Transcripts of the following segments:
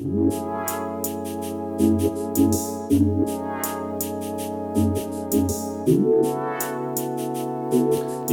Hey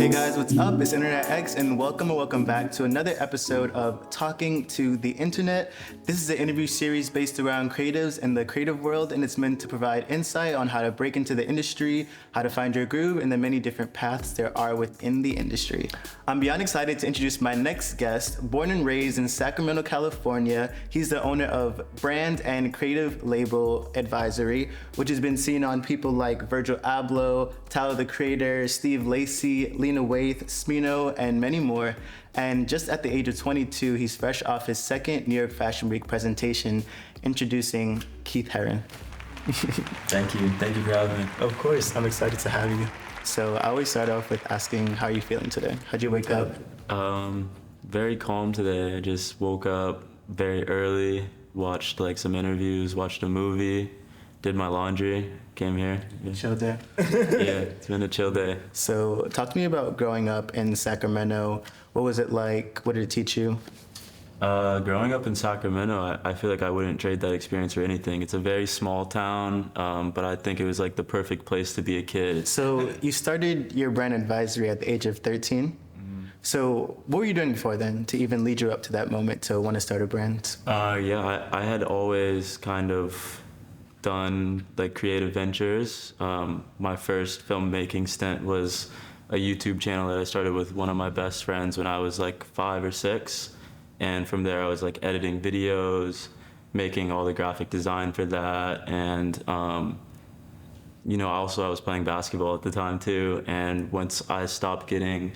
guys, what's up? It's Internet X, and welcome back to another episode of Talking to the Internet. This is an interview series based around creatives in the creative world, and it's meant to provide insight on how to break into the industry, how to find your groove, and the many different paths there are within the industry. I'm beyond excited to introduce my next guest. Born and raised in Sacramento, California, he's the owner of brand and creative label Advisry, which has been seen on people like Virgil Abloh, Tyler the Creator, Steve Lacy, Lena Waithe, Smino, and many more. And just at the age of 22, he's fresh off his second New York Fashion Week presentation, introducing Keith Herron. Thank you for having me. Of course, I'm excited to have you. So I always start off with asking, how are you feeling today? How'd you wake up? Very calm today. I just woke up very early, watched like some interviews, watched a movie, did my laundry, came here. Chill day. Yeah, it's been a chill day. So talk to me about growing up in Sacramento. What was it like? What did it teach you? Growing up in Sacramento, I feel like I wouldn't trade that experience for anything. It's a very small town, but I think it was like the perfect place to be a kid. So you started your brand Advisory at the age of 13. So what were you doing before then to even lead you up to that moment to want to start a brand? I had always kind of done like creative ventures. My first filmmaking stint was a YouTube channel that I started with one of my best friends when I was like 5 or 6. And from there I was like editing videos, making all the graphic design for that. And, also I was playing basketball at the time too. And once I stopped getting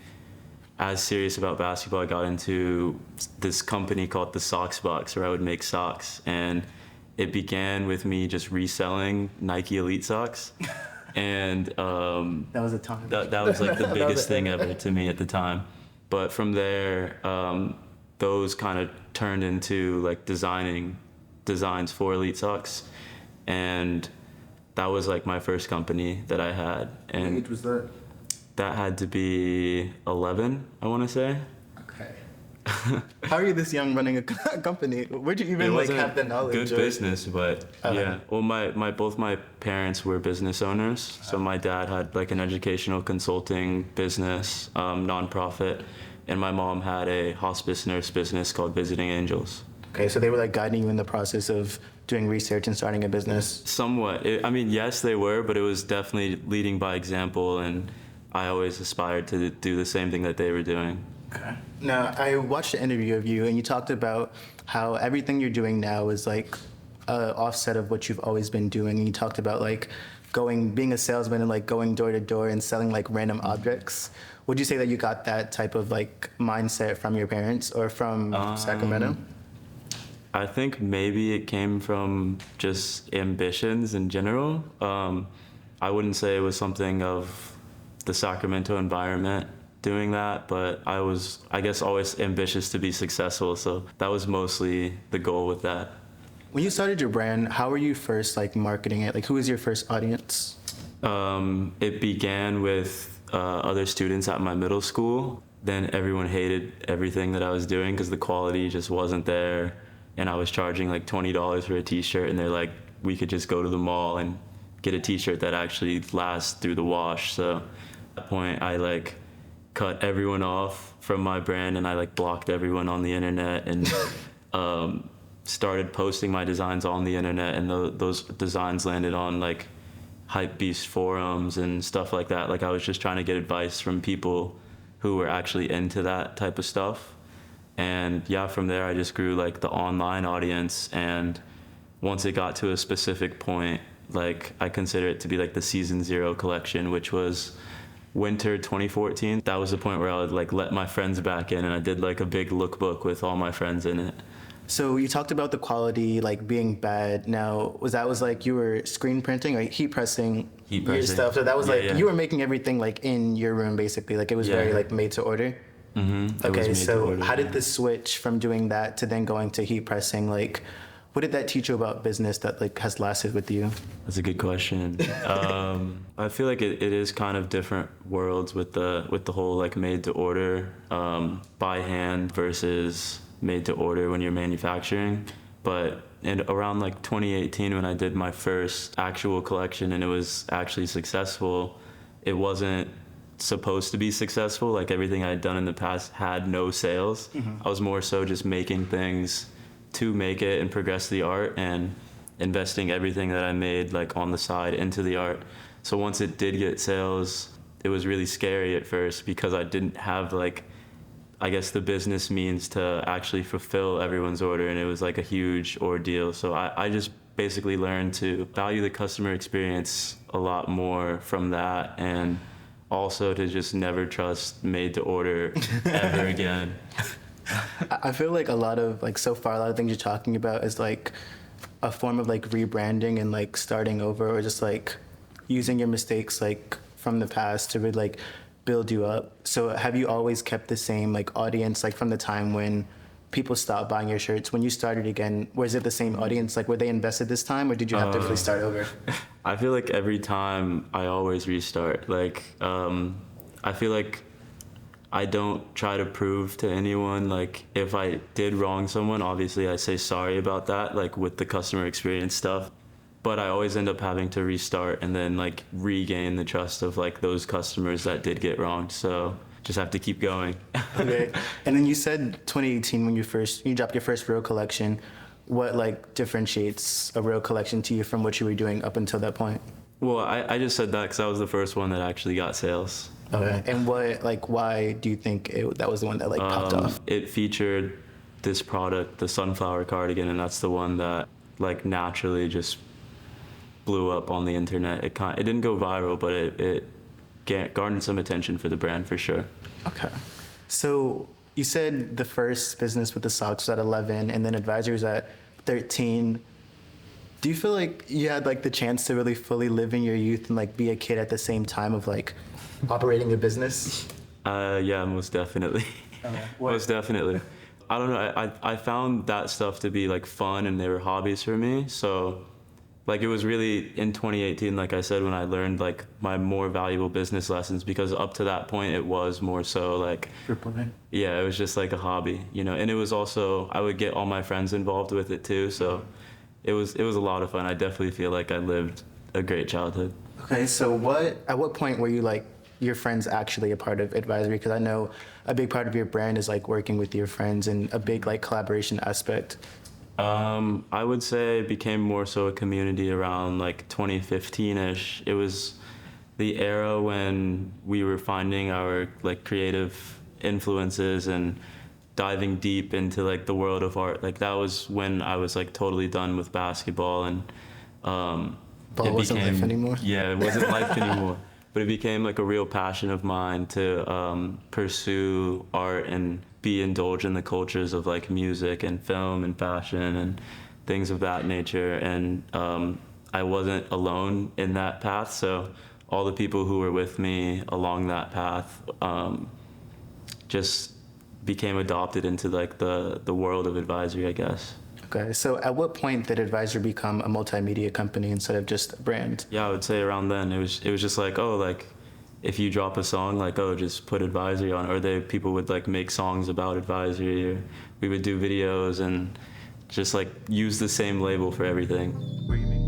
as serious about basketball, I got into this company called the Socks Box, where I would make socks. And it began with me just reselling Nike Elite socks. And that was a time. That was like the biggest thing ever to me at the time. But from there, those kind of turned into like designing designs for Elite socks. And that was like my first company that I had. And what age was that? That had to be 11, I want to say. Okay. How are you this young running a company? Where'd you even have the knowledge? Good business, but yeah. Well, both my parents were business owners. So my dad had like an educational consulting business, nonprofit, and my mom had a hospice nurse business called Visiting Angels. Okay, so they were like guiding you in the process of doing research and starting a business? Somewhat. Yes, they were, but it was definitely leading by example, and I always aspired to do the same thing that they were doing. Okay. Now, I watched an interview of you, and you talked about how everything you're doing now is like an offset of what you've always been doing. And you talked about like being a salesman and like going door to door and selling like random objects. Would you say that you got that type of like mindset from your parents or from Sacramento? I think maybe it came from just ambitions in general. I wouldn't say it was something of the Sacramento environment doing that, but I was, I guess, always ambitious to be successful. So that was mostly the goal with that. When you started your brand, how were you first like marketing it? Like, who was your first audience? It began with other students at my middle school. Then everyone hated everything that I was doing because the quality just wasn't there. And I was charging like $20 for a t-shirt, and they're like, we could just go to the mall and get a t-shirt that actually lasts through the wash. So at that point, I like cut everyone off from my brand, and I like blocked everyone on the internet, and started posting my designs on the internet, and those designs landed on like Hypebeast forums and stuff like that. Like I was just trying to get advice from people who were actually into that type of stuff. And yeah, from there I just grew like the online audience, and once it got to a specific point, like I consider it to be like the season 0 collection, which was winter 2014. That was the point where I would like let my friends back in, and I did like a big lookbook with all my friends in it. So you talked about the quality like being bad. Now, was like you were screen printing or heat pressing your stuff? So that was you were making everything like in your room basically, like it was very like made to order? Mm-hmm. Okay, so how did this switch from doing that to then going to heat pressing? Like, what did that teach you about business that like has lasted with you? That's a good question. I feel like it is kind of different worlds with the whole like made to order, by hand versus made to order when you're manufacturing. But And around like 2018, when I did my first actual collection and it was actually successful, it wasn't supposed to be successful. Like everything I had done in the past had no sales. I was more so just making things to make it and progress the art, and investing everything that I made like on the side into the art. So once it did get sales, it was really scary at first because I didn't have like, I guess, the business means to actually fulfill everyone's order, and it was like a huge ordeal. So I just basically learned to value the customer experience a lot more from that, and also to just never trust made to order ever again. I feel like a lot of things you're talking about is like a form of like rebranding and like starting over, or just like using your mistakes like from the past to really like build you up. So have you always kept the same like audience, like from the time when people stopped buying your shirts? When you started again, was it the same audience? Like, were they invested this time, or did you have to really start over? I feel like every time I always restart. Like, I feel like I don't try to prove to anyone, like, if I did wrong someone, obviously I say sorry about that, like with the customer experience stuff. But I always end up having to restart and then like regain the trust of like those customers that did get wronged. So just have to keep going. Okay. And then you said 2018 when you dropped your first real collection. What like differentiates a real collection to you from what you were doing up until that point? Well, I just said that because that was the first one that actually got sales. Okay. And why do you think that was the one that like popped off? It featured this product, the sunflower cardigan, and that's the one that like naturally just blew up on the internet. It didn't go viral, but it garnered some attention for the brand for sure. Okay. So you said the first business with the socks was at 11, and then Advisry was at 13. Do you feel like you had like the chance to really fully live in your youth and like be a kid at the same time of like operating a business? Yeah, most definitely. Okay. Most definitely. I don't know. I found that stuff to be like fun, and they were hobbies for me. So like it was really in 2018, like I said, when I learned like my more valuable business lessons, because up to that point it was more so like, yeah, it was just like a hobby, you know. And it was also, I would get all my friends involved with it too. So it was a lot of fun. I definitely feel like I lived a great childhood. Okay, so at what point were you like your friends actually a part of Advisry? Because I know a big part of your brand is like working with your friends and a big like collaboration aspect. I would say it became more so a community around like 2015-ish. It was the era when we were finding our like creative influences and diving deep into like the world of art. Like that was when I was like totally done with basketball, and Ball wasn't life anymore. Yeah, it wasn't life anymore. But it became like a real passion of mine to pursue art and be indulged in the cultures of like music and film and fashion and things of that nature. And I wasn't alone in that path. So all the people who were with me along that path just became adopted into like the world of Advisry, I guess. Okay, so at what point did Advisry become a multimedia company instead of just a brand? Yeah, I would say around then it was just like, oh, like if you drop a song, like, oh, just put Advisry on, or people would like make songs about Advisry, or we would do videos and just like use the same label for everything. What do you mean?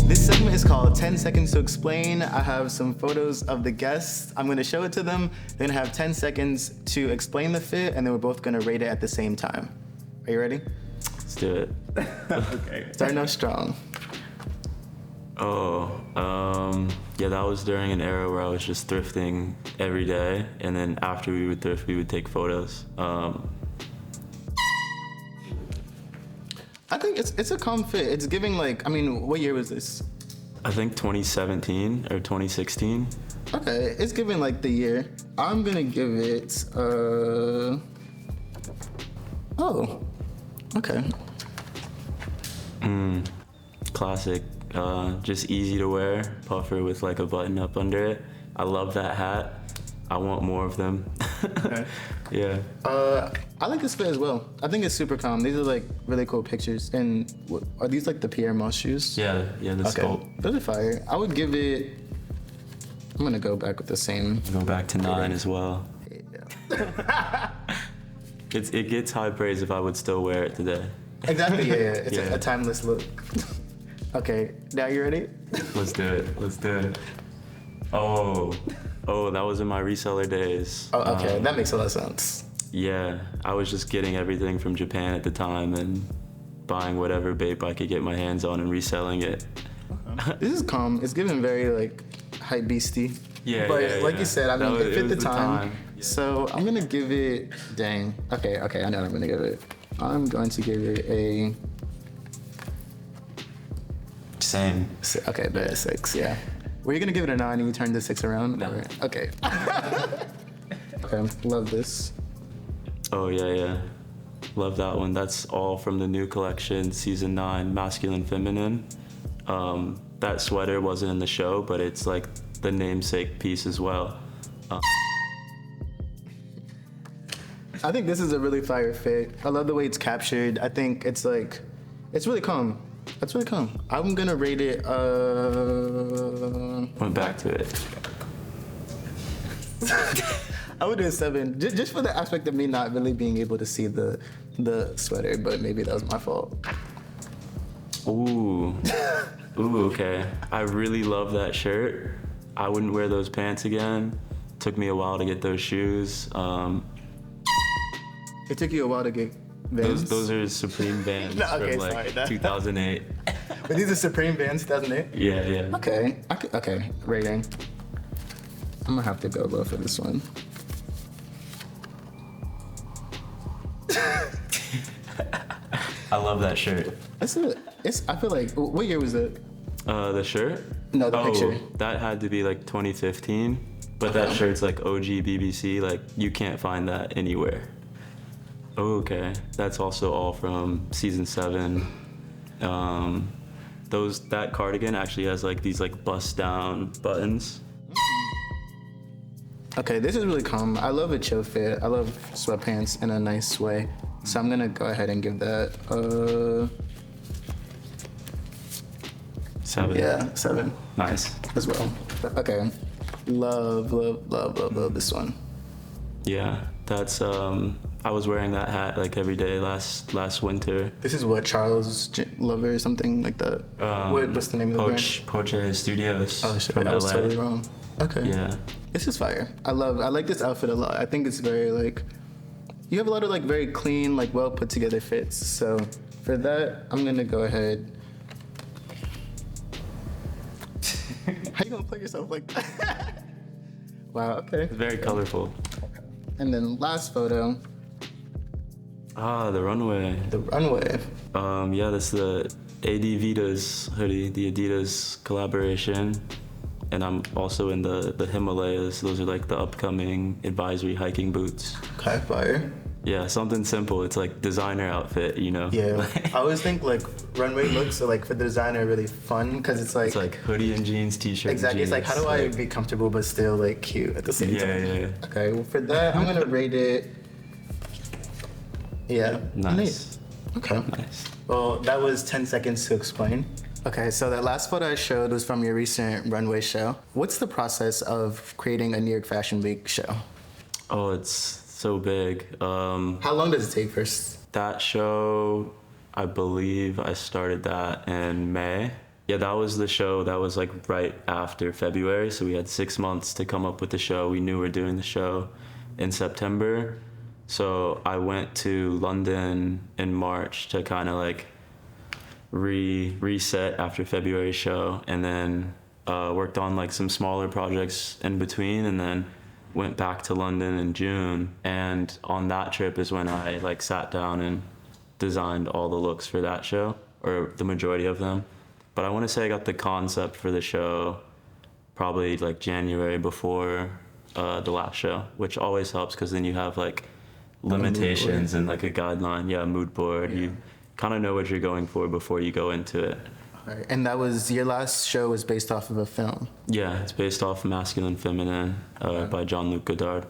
This segment is called 10 Seconds to Explain. I have some photos of the guests. I'm going to show it to them. They're going to have 10 seconds to explain the fit, and then we're both going to rate it at the same time. Are you ready? Let's do it. Okay. Starting off strong. Yeah, that was during an era where I was just thrifting every day, and then after we would thrift, we would take photos. I think it's a calm fit. It's giving like, I mean, what year was this? I think 2017 or 2016. Okay, it's giving like the year. I'm gonna give it, oh, okay. Classic, just easy to wear, puffer with like a button up under it. I love that hat. I want more of them. Okay. Yeah. I like this fit as well. I think it's super calm. These are like really cool pictures. And are these like the Pierre Moss shoes? Yeah, the Okay, sculpt. those are fire. I would give it I'm gonna go back with the same. Go back to 9 as well. Yeah. It gets high praise if I would still wear it today. Exactly, yeah. It's Yeah. a timeless look. Okay, now you ready? Let's do it. Oh, that was in my reseller days. Oh, okay, that makes a lot of sense. Yeah, I was just getting everything from Japan at the time and buying whatever babe I could get my hands on and reselling it. This is calm. It's given very like hype beastie. Yeah, But yeah, like yeah. you said, I mean, it fit was the time. Yeah. So I'm gonna give it. Dang. Okay. I know what I'm gonna give it. I'm going to give it a. Same. Okay, but a 6. Yeah. Were you gonna give it a 9 and you turned the 6 around? No. Or- okay. Okay. Love this. Oh yeah. Love that one. That's all from the new collection, season 9, masculine, feminine. That sweater wasn't in the show, but it's like the namesake piece as well. I think this is a really fire fit. I love the way it's captured. I think it's like, it's really calm. That's really calm. I'm gonna rate it. Went back to it. I would do a 7, just for the aspect of me not really being able to see the sweater, but maybe that was my fault. Ooh, okay. I really love that shirt. I wouldn't wear those pants again. Took me a while to get those shoes. It took you a while to get Vans. Those are Supreme Vans No, okay, from like sorry, that- 2008. But these are Supreme Vans 2008? Yeah. Okay, okay, rating. I'm gonna have to go low for this one. I love that shirt. I feel like, what year was it? The shirt? No, the picture. That had to be like 2015. But that shirt's like OG BBC. Like you can't find that anywhere. Oh, okay. That's also all from season 7. That cardigan actually has like these like bust down buttons. Okay, this is really calm. I love a chill fit. I love sweatpants in a nice way. So I'm gonna go ahead and give that 7. 7 Nice. as well. Okay, love this one. Yeah, that's I was wearing that hat like every day last winter. This is what, Charles Lover or something like that? What's the name of the brand? Poche Studios. Oh shit, from I was LA. totally wrong. Okay. Yeah. This is fire. I like this outfit a lot. I think it's very like, you have a lot of like very clean, like well put together fits. So for that, I'm gonna go ahead. How you gonna play yourself like that? Wow, okay. It's very colorful. And then last photo, The Runway. the Runway. Yeah, that's the Adidas hoodie, the Adidas collaboration. And I'm also in the Himalayas. Those are like the upcoming Advisry hiking boots. Okay, fire. Yeah, something simple. It's like designer outfit, you know? Yeah, I always think like runway looks are like for the designer really fun because it's It's like hoodie and jeans, t-shirt. exactly. And It's like, how do I jeans, be comfortable but still like cute at the same time? Yeah. Okay, well for that, I'm gonna rate it. Yeah. Nice. Okay. Nice. Well, that was 10 seconds to explain. Okay, so that last photo I showed was from your recent runway show. What's the process of creating a New York Fashion Week show? Oh, it's so big. How long does it take first? That show, I believe I started that in May. Yeah, that was the show that was like right after February. So we had 6 months to come up with the show. We knew we were doing the show in September. So I went to London in March to kind of like reset after February show, and then worked on like some smaller projects in between, and then went back to London in June. And on that trip is when I like sat down and designed all the looks for that show, or the majority of them. But I want to say I got the concept for the show probably like January before the last show, which always helps because then you have like limitations and like a guideline. Yeah, mood board. Yeah. You kind of know what you're going for before you go into it. Right. And that was, your last show was based off of a film. Yeah, it's based off Masculine Feminine by Jean-Luc Godard.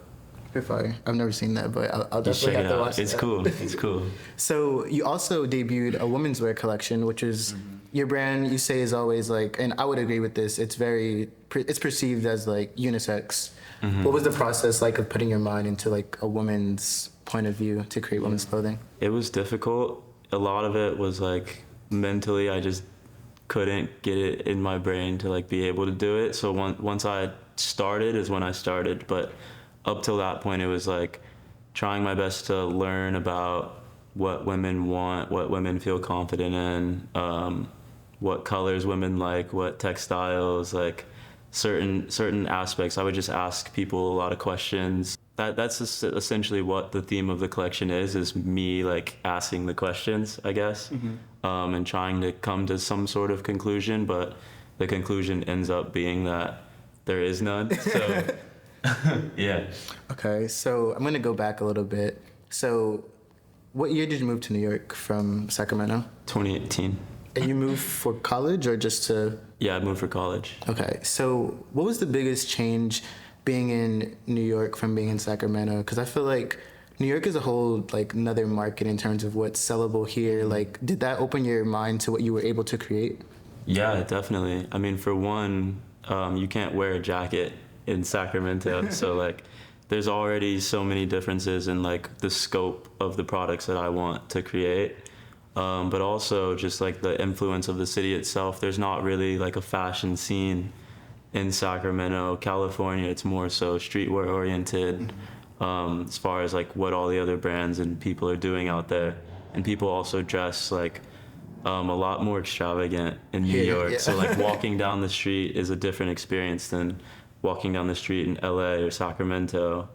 Good fire. I've never seen that, but I'll Just definitely check have it to out. watch It's that. cool. It's cool. So you also debuted a women's wear collection, which is your brand, you say, is always like, and I would agree with this, it's perceived as like unisex. What was the process like of putting your mind into like a woman's point of view to create women's clothing? It was difficult. A lot of it was like mentally, I just couldn't get it in my brain to like be able to do it. So once I started is when I started. But up till that point, it was like trying my best to learn about what women want, what women feel confident in, what colors women like, what textiles, like certain aspects. I would just ask people a lot of questions. That's essentially what the theme of the collection is me like asking the questions, I guess, and trying to come to some sort of conclusion, but the conclusion ends up being that there is none. So yeah. Okay, so I'm gonna go back a little bit. So what year did you move to New York from Sacramento? 2018. And you moved for college or just to? Yeah, I moved for college. Okay, so what was the biggest change being in New York from being in Sacramento? Because I feel like New York is a whole like another market in terms of what's sellable here. Like, did that open your mind to what you were able to create? Yeah, definitely. I mean, for one, you can't wear a jacket in Sacramento, so like there's already so many differences in like the scope of the products that I want to create. But also just like the influence of the city itself. There's not really like a fashion scene in Sacramento. California, it's more so streetwear oriented, as far as like what all the other brands and people are doing out there. And people also dress like a lot more extravagant in New York. Yeah. So like walking down the street is a different experience than walking down the street in LA or Sacramento.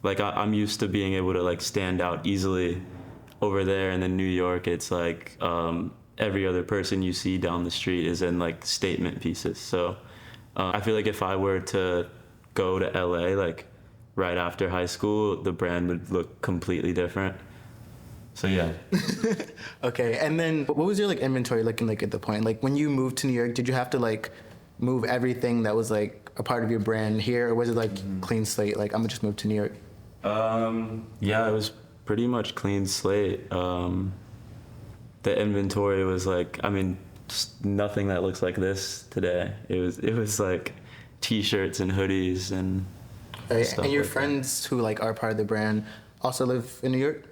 Like I'm used to being able to like stand out easily over there, and then New York, it's like every other person you see down the street is in like statement pieces. So I feel like if I were to go to LA like right after high school, the brand would look completely different. So yeah. Okay, and then what was your like inventory looking like at the point? Like when you moved to New York, did you have to like move everything that was like a part of your brand here, or was it like clean slate? Like I'm gonna just move to New York. Yeah, it was pretty much clean slate. The inventory was like, I mean, just nothing that looks like this today. It was like t-shirts and hoodies and stuff. And your like friends who like are part of the brand also live in New York?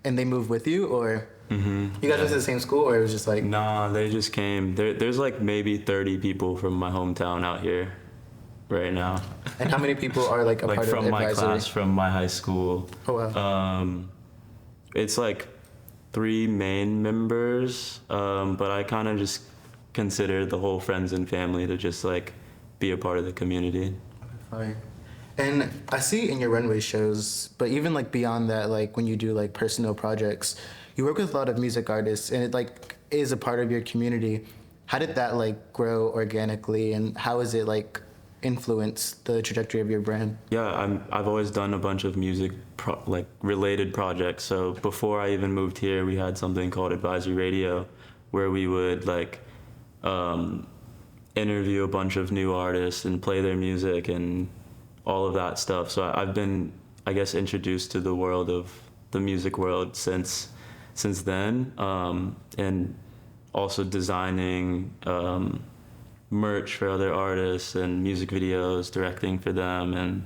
And they moved with you, or you guys went to the same school, or it was just like? Nah, they just came. There's like maybe 30 people from my hometown out here right now. And how many people are like a like part of from Advisry? my class, from my high school? Oh wow. It's like 3 main members, but I kind of just consider the whole friends and family to just like be a part of the community. Fine. And I see in your runway shows, but even like beyond that, like when you do like personal projects, you work with a lot of music artists, and it like is a part of your community. How did that like grow organically, and how has it like influenced the trajectory of your brand? Yeah, I've always done a bunch of music like related projects. So before I even moved here, we had something called Advisry Radio, where we would like interview a bunch of new artists and play their music and all of that stuff. So I've been, I guess, introduced to the world of the music world since then, and also designing merch for other artists and music videos, directing for them, and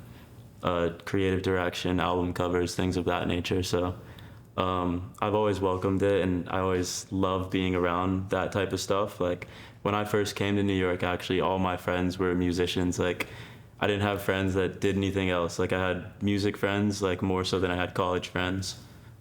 creative direction, album covers, things of that nature. So I've always welcomed it, and I always love being around that type of stuff. Like when I first came to New York, actually all my friends were musicians. Like I didn't have friends that did anything else. Like I had music friends, like more so than I had college friends.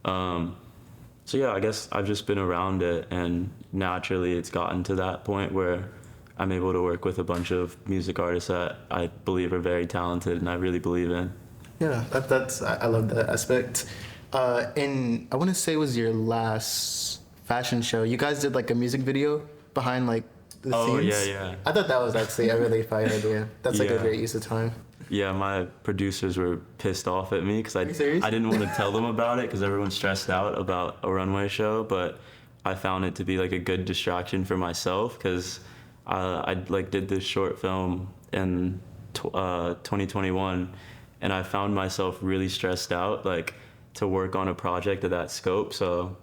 So yeah, I guess I've just been around it, and naturally it's gotten to that point where I'm able to work with a bunch of music artists that I believe are very talented and I really believe in. Yeah, I love that aspect. And I want to say it was your last fashion show. You guys did like a music video behind like the scenes. Oh yeah. I thought that was actually a really fire idea. That's like a great use of time. Yeah, my producers were pissed off at me because I didn't want to tell them about it because everyone's stressed out about a runway show, but I found it to be like a good distraction for myself because I like did this short film in 2021, and I found myself really stressed out like to work on a project of that scope. So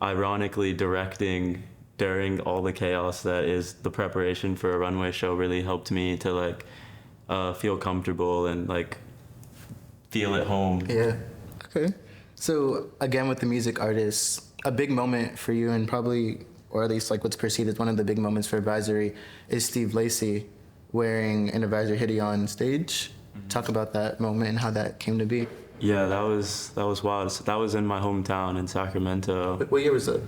ironically, directing during all the chaos that is the preparation for a runway show really helped me to like feel comfortable and like feel at home. Yeah. Okay. So again, with the music artists, a big moment for you, and probably, or at least like what's perceived as one of the big moments for Advisry, is Steve Lacy wearing an Advisry hoodie on stage. Mm-hmm. Talk about that moment and how that came to be. Yeah, that was wild. So that was in my hometown in Sacramento. What year was that?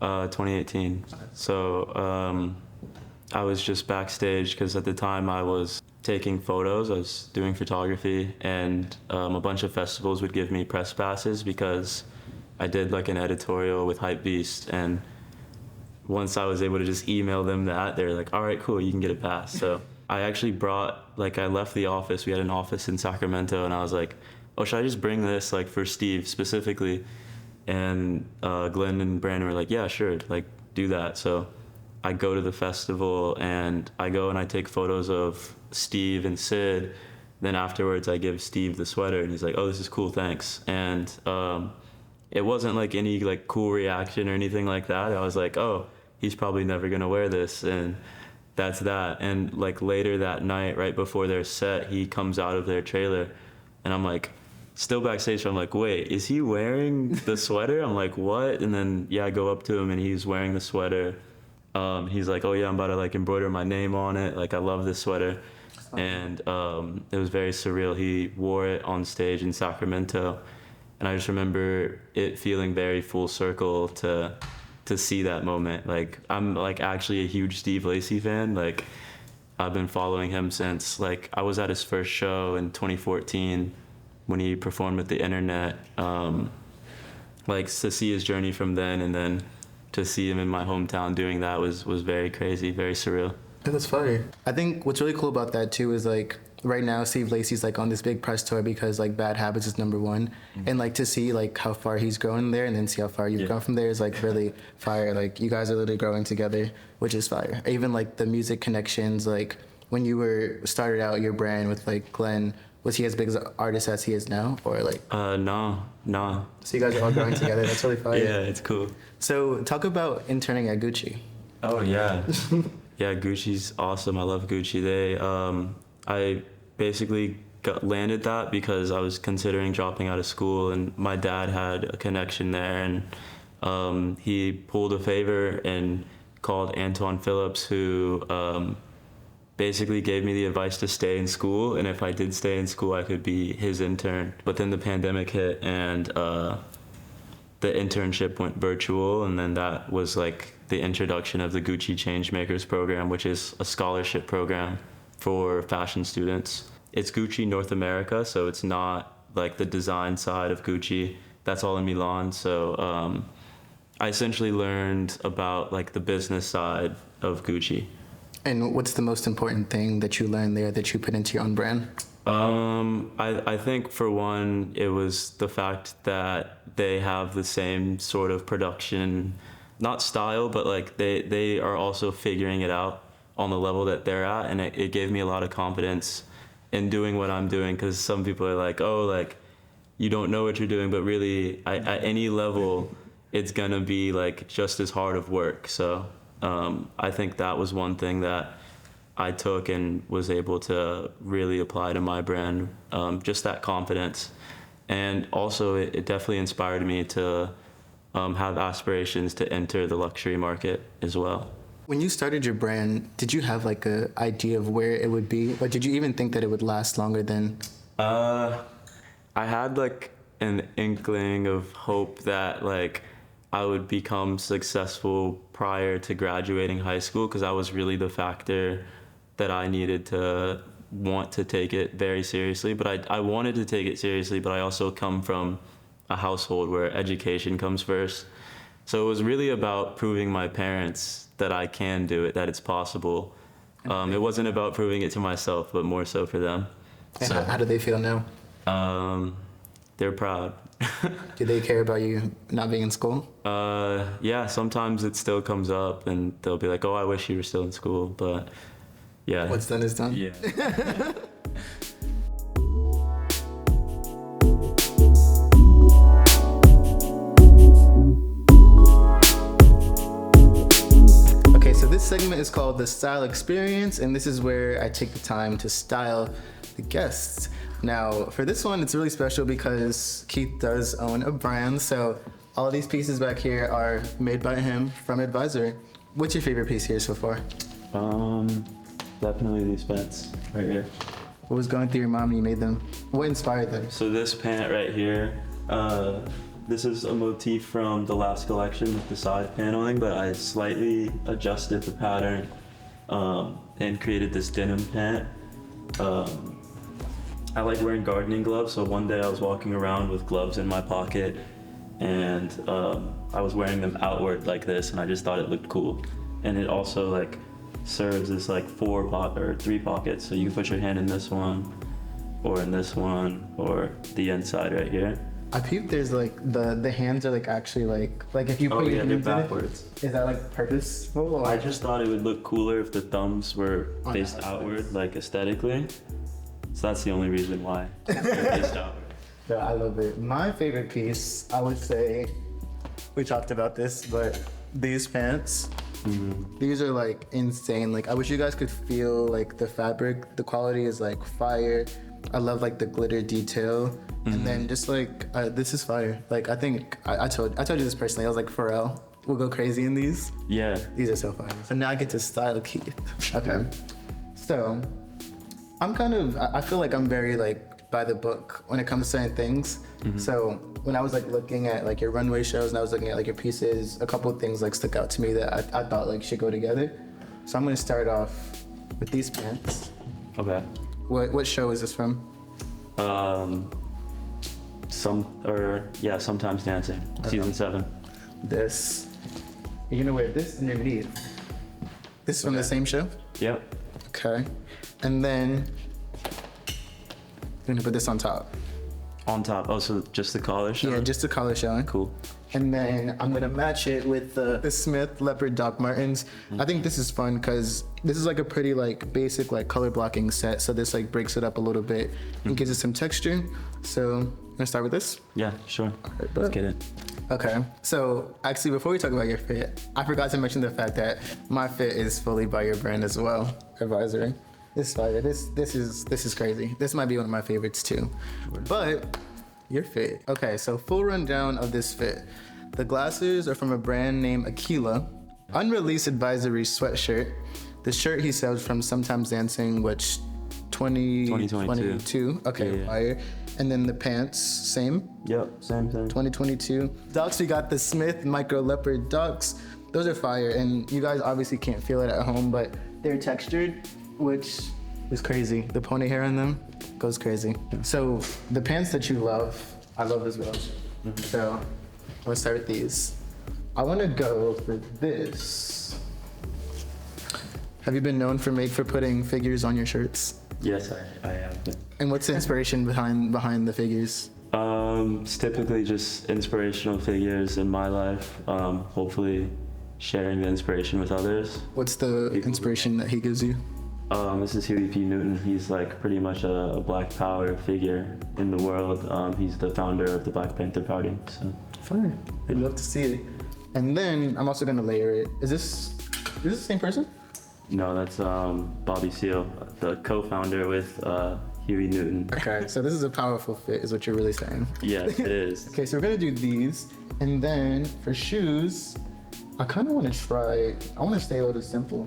2018. So I was just backstage because at the time I was taking photos. I was doing photography, and a bunch of festivals would give me press passes because I did like an editorial with Hypebeast, and once I was able to just email them that, they're like, all right, cool, you can get a pass. So I actually I left the office. We had an office in Sacramento, and I was like, oh, should I just bring this like for Steve specifically? And Glenn and Brandon were like, yeah, sure, like do that. So I go to the festival, and I take photos of Steve and Sid. Then afterwards I give Steve the sweater, and he's like, oh, this is cool, thanks. And it wasn't like any like cool reaction or anything like that. I was like, oh, he's probably never gonna wear this, and that's that. And like later that night, right before their set, he comes out of their trailer, and I'm like, still backstage, so I'm like, wait, is he wearing the sweater? I'm like, what? And then I go up to him, and he's wearing the sweater. He's like, oh yeah, I'm about to like embroider my name on it. Like, I love this sweater. And it was very surreal. He wore it on stage in Sacramento, and I just remember it feeling very full circle to see that moment. Like, I'm like actually a huge Steve Lacy fan. Like, I've been following him since like I was at his first show in 2014 when he performed with the Internet. Like, to see his journey from then, and then to see him in my hometown doing that was very crazy, very surreal. Yeah, that's funny. I think what's really cool about that too is like right now Steve Lacy's like on this big press tour because like Bad Habits is number one. Mm-hmm. And like to see like how far he's grown there and then see how far you've gone from there is like really fire. Like, you guys are literally growing together, which is fire. Even like the music connections, like when you started out your brand with like Glenn, was he as big as an artist as he is now, or like? No. So you guys are all growing together. That's really fire. Yeah, it's cool. So talk about interning at Gucci. Oh yeah. Yeah, Gucci's awesome. I love Gucci. I basically landed that because I was considering dropping out of school, and my dad had a connection there, and he pulled a favor and called Antoine Phillips, who basically gave me the advice to stay in school, and if I did stay in school, I could be his intern. But then the pandemic hit, and the internship went virtual, and then that was like the introduction of the Gucci Changemakers program, which is a scholarship program for fashion students. It's Gucci North America, so it's not like the design side of Gucci. That's all in Milan. So I essentially learned about like the business side of Gucci. And what's the most important thing that you learned there that you put into your own brand? I think for one, it was the fact that they have the same sort of production, not style, but like they are also figuring it out on the level that they're at, and it gave me a lot of confidence in doing what I'm doing, because some people are like, oh, like you don't know what you're doing, but really at any level it's gonna be like just as hard of work. So I think that was one thing that I took and was able to really apply to my brand, just that confidence. And also it definitely inspired me to have aspirations to enter the luxury market as well. When you started your brand, did you have like an idea of where it would be? Or did you even think that it would last longer than? I had like an inkling of hope that like I would become successful prior to graduating high school, because that was really the factor that I needed to want to take it very seriously. But I wanted to take it seriously, but I also come from a household where education comes first. So it was really about proving my parents that I can do it, that it's possible. It wasn't about proving it to myself, but more so for them. So, how do they feel now? They're proud. Do they care about you not being in school? Yeah, sometimes it still comes up, and they'll be like, oh, I wish you were still in school, but yeah. What's done is done? Yeah. this segment is called the Style Experience, and this is where I take the time to style the guests. Now, for this one, it's really special because Keith does own a brand, so all of these pieces back here are made by him from Advisry. What's your favorite piece here so far? Definitely these pants right here. What was going through your mind when you made them? What inspired them? So this pant right here, this is a motif from the last collection with the side paneling, but I slightly adjusted the pattern and created this denim pant. I like wearing gardening gloves, so one day I was walking around with gloves in my pocket and I was wearing them outward like this, and I just thought it looked cool. And it also like serves as like 3 pockets, so you can put your hand in this one or in this one or the inside right here. I peeped there's like the hands are like actually like if you put your hands backwards. In it, is that like purposeful? Or? I just thought it would look cooler if the thumbs were faced outward, like aesthetically. So that's the only reason why they're faced outward. Yeah, I love it. My favorite piece, I would say, we talked about this, but these pants, these are like insane. Like I wish you guys could feel like the fabric. The quality is like fire. I love like the glitter detail. And then just like, this is fire. Like I think, I told you this personally, I was like, Pharrell, we'll go crazy in these. Yeah. These are so fire. So now I get to style Keith. Okay. So, I feel like I'm very like by the book when it comes to certain things. So when I was like looking at like your runway shows and I was looking at like your pieces, a couple of things like stuck out to me that I thought like should go together. So I'm gonna start off with these pants. Okay. What show is this from? Sometimes Dancing, season 7. This. You're gonna wear this underneath. This is from the same show? Yep. Okay. And then you're gonna put this on top. On top. Oh, so just the collar showing? Yeah, just the collar showing. Cool. And then I'm gonna match it with the Smith Leopard Doc Martens. I think this is fun because this is like a pretty like basic like color blocking set. So this like breaks it up a little bit and gives it some texture. So I'm gonna start with this. Yeah, sure. Right, Let's get it. Okay. So actually, before we talk about your fit, I forgot to mention the fact that my fit is fully by your brand as well, Advisry. This is fire. This is crazy. This might be one of my favorites too. But your fit. Okay, so full rundown of this fit. The glasses are from a brand named Aquila. Unreleased Advisory sweatshirt. The shirt he sells from Sometimes Dancing, which 2022. Okay, Yeah. fire. And then the pants, same. Yep, same thing. 2022. Docs, we got the Smith Micro Leopard Docs. Those are fire, and you guys obviously can't feel it at home, but they're textured, which is crazy. The pony hair on them goes crazy. So the pants that you love, I love as well. So let's start with these. I want to go for this. Have you been known for putting figures on your shirts? Yes, I have been. And what's the inspiration behind the figures? It's typically just inspirational figures in my life. Hopefully sharing the inspiration with others. What's the inspiration that he gives you? This is Huey P. Newton. He's like pretty much a Black Power figure in the world. He's the founder of the Black Panther Party. So. Fine. I'd love to see it. And then I'm also gonna layer it. Is this the same person? No, that's Bobby Seale, the co-founder with Huey Newton. Okay, so this is a powerful fit, is what you're really saying. Yes, it is. Okay, so we're gonna do these, and then for shoes, I kind of want to try. I want to stay a little simple,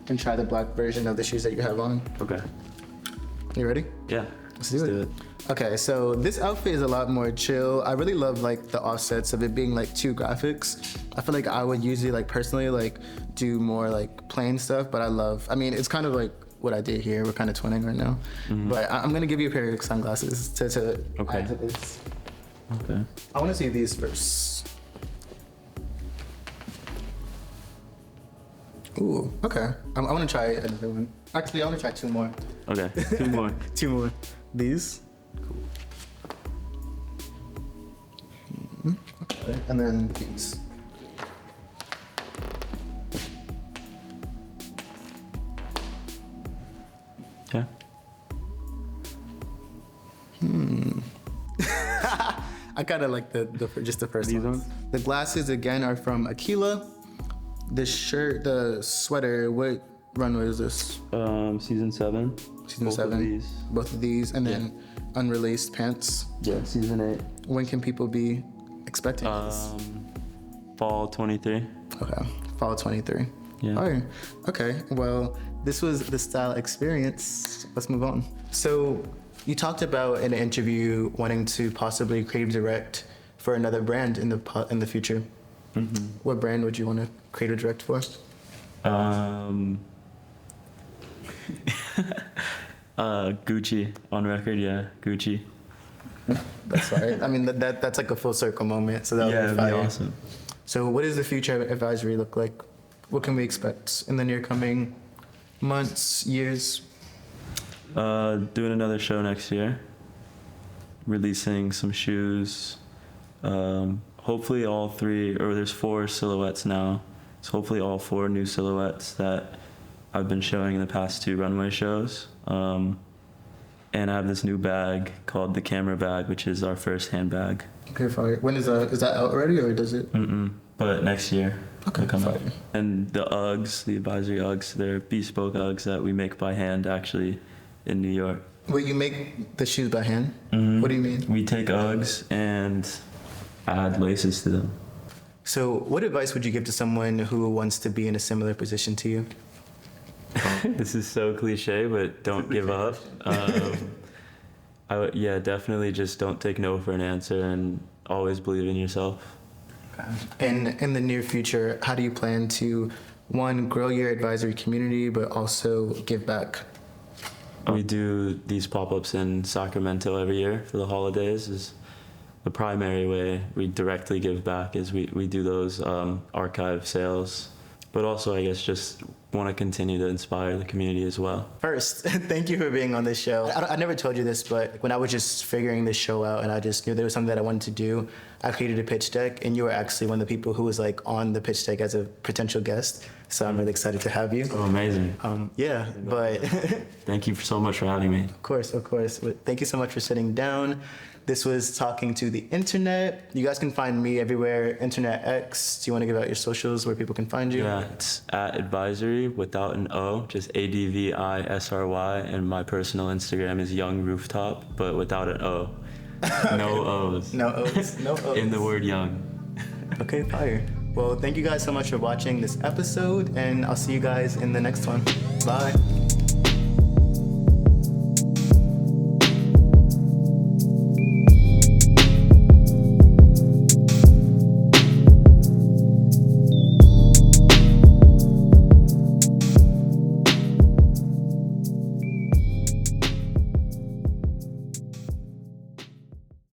and try the black version of the shoes that you have on. Okay. You ready? Yeah. Let's do it. Okay, so this outfit is a lot more chill. I really love like the offsets of it being like 2 graphics. I feel like I would usually like personally like do more like plain stuff, but I mean, it's kind of like what I did here. We're kind of twinning right now. But I'm gonna give you a pair of sunglasses to add to this. Okay. I wanna see these first. Ooh, okay. I wanna try another one. Actually, I wanna try 2 more. Okay, 2 more. 2 more. These. Okay, and then these. Yeah. I kind of like just the first These ones. ones? The glasses again are from Aquila. this shirt, the sweater, what runway is this? Season 7. Season Both 7. Of these. Both of these, and then unreleased pants. Yeah, season 8. When can people be expecting this? Fall 23. Okay, fall 23. Yeah. All right. Okay. Well, this was the style experience. Let's move on. So, you talked about in an interview wanting to possibly creative direct for another brand in the future. Mm-hmm. What brand would you want to creative direct for? Gucci on record. Yeah, Gucci. That's fine. I mean, that's like a full circle moment. So that would be it'd fire. be awesome. So, what does the future of Advisry look like? What can we expect in the near coming months, years? Doing another show next year. Releasing some shoes. Hopefully all 3, or there's 4 silhouettes now. So hopefully all 4 new silhouettes that I've been showing in the past 2 runway shows. And I have this new bag called the camera bag, which is our first handbag. Okay, fire. When is that out already, or does it? But next year. Okay, come out. fire. And the Uggs, the Advisry Uggs, they're bespoke Uggs that we make by hand actually in New York. Wait, you make the shoes by hand? What do you mean? We take Uggs and add laces to them. So, what advice would you give to someone who wants to be in a similar position to you? This is so cliche, but don't give up. Definitely just don't take no for an answer and always believe in yourself. And in the near future, how do you plan to, one, grow your advisory community, but also give back? We do these pop-ups in Sacramento every year for the holidays. Is the primary way we directly give back is we do those archive sales, but also I guess just want to continue to inspire the community as well. First, thank you for being on this show. I never told you this, but when I was just figuring this show out and I just knew there was something that I wanted to do, I created a pitch deck, and you were actually one of the people who was like on the pitch deck as a potential guest. So I'm really excited to have you. Oh, amazing. But Thank you so much for having me. Of course. But thank you so much for sitting down. This was Talking to the Internet. You guys can find me everywhere, Internet X. Do you want to give out your socials where people can find you? Yeah, it's at Advisry without an O, just ADVISRY, and my personal Instagram is Young Rooftop, but without an O. No O's. No O's. No O's. In the word young. Okay, fire. Well, thank you guys so much for watching this episode, and I'll see you guys in the next one. Bye.